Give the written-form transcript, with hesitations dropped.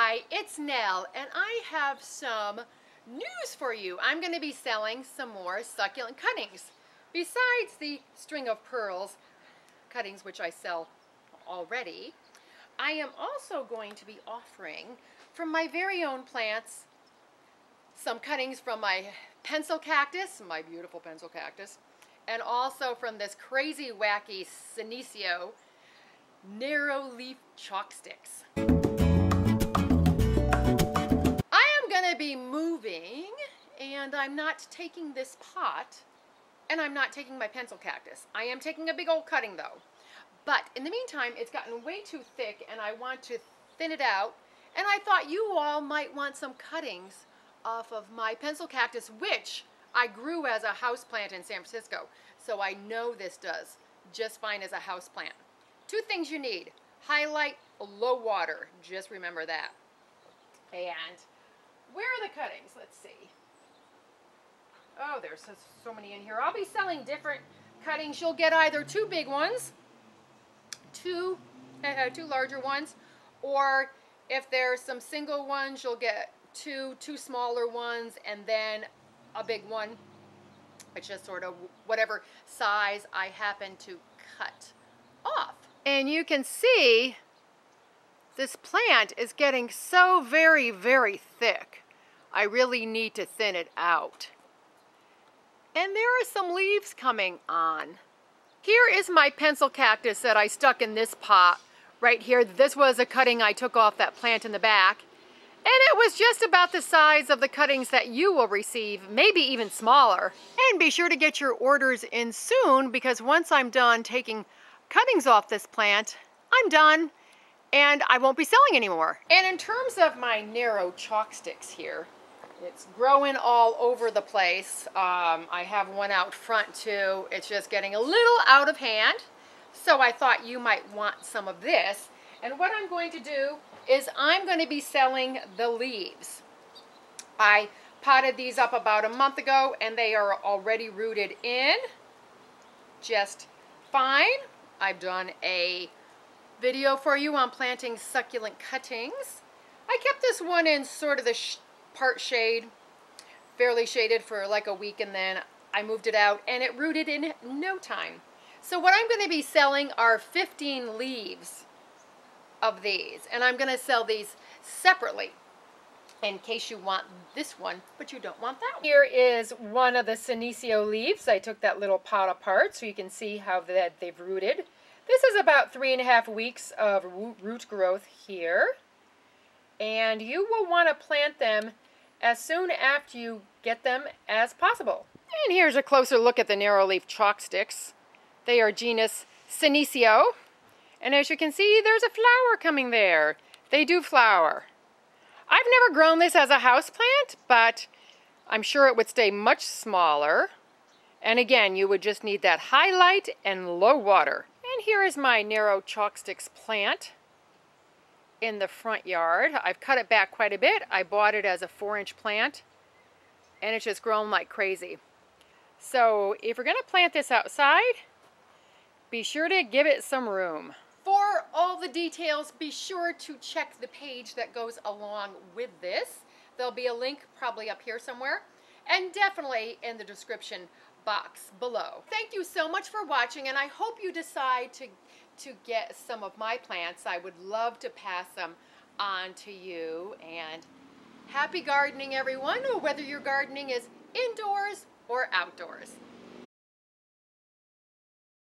Hi, it's Nell, and I have some news for you. I'm going to be selling some more succulent cuttings. Besides the string of pearls cuttings, which I sell already, I am also going to be offering from my very own plants some cuttings from my pencil cactus, my beautiful pencil cactus, and also from this crazy, wacky Senecio Narrowleaf Chalksticks. I'm going to be moving, and I'm not taking this pot, and I'm not taking my pencil cactus. I am taking a big old cutting though. But in the meantime, it's gotten way too thick, and I want to thin it out, and I thought you all might want some cuttings off of my pencil cactus, which I grew as a house plant in San Francisco. So I know this does just fine as a house plant. Two things you need: highlight, low water. Just remember that. And where are the cuttings? Let's see. Oh, there's so many in here. I'll be selling different cuttings. You'll get either two big ones, two larger ones, or if there's some single ones, you'll get two smaller ones and then a big one. It's just sort of whatever size I happen to cut off. And you can see this plant is getting so very, very thick. I really need to thin it out. And there are some leaves coming on. Here is my pencil cactus that I stuck in this pot right here. This was a cutting I took off that plant in the back. And it was just about the size of the cuttings that you will receive, maybe even smaller. And be sure to get your orders in soon, because once I'm done taking cuttings off this plant, I'm done and I won't be selling anymore. And in terms of my narrow chalksticks here, it's growing all over the place. I have one out front too. It's just getting a little out of hand. So I thought you might want some of this. And what I'm going to do is I'm going to be selling the leaves. I potted these up about a month ago, and they are already rooted in just fine. I've done a video for you on planting succulent cuttings. I kept this one in sort of the part shade, fairly shaded for like a week, and then I moved it out and it rooted in no time. So what I'm going to be selling are 15 leaves of these, and I'm going to sell these separately in case you want this one but you don't want that one. Here is one of the Senecio leaves. I took that little pot apart so you can see how that they've rooted. This is about 3.5 weeks of root growth here, and you will want to plant them as soon after you get them as possible. And here's a closer look at the narrowleaf chalksticks. They are genus Senecio. And as you can see, there's a flower coming there. They do flower. I've never grown this as a house plant, but I'm sure it would stay much smaller. And again, you would just need that highlight and low water. And here is my narrow chalksticks plant in the front yard. I've cut it back quite a bit. I bought it as a 4-inch plant, and it's just grown like crazy. So if you're going to plant this outside, be sure to give it some room. For all the details, be sure to check the page that goes along with this. There'll be a link probably up here somewhere, and definitely in the description box below. Thank you so much for watching, and I hope you decide to get some of my plants. I would love to pass them on to you. And happy gardening, everyone, whether your gardening is indoors or outdoors.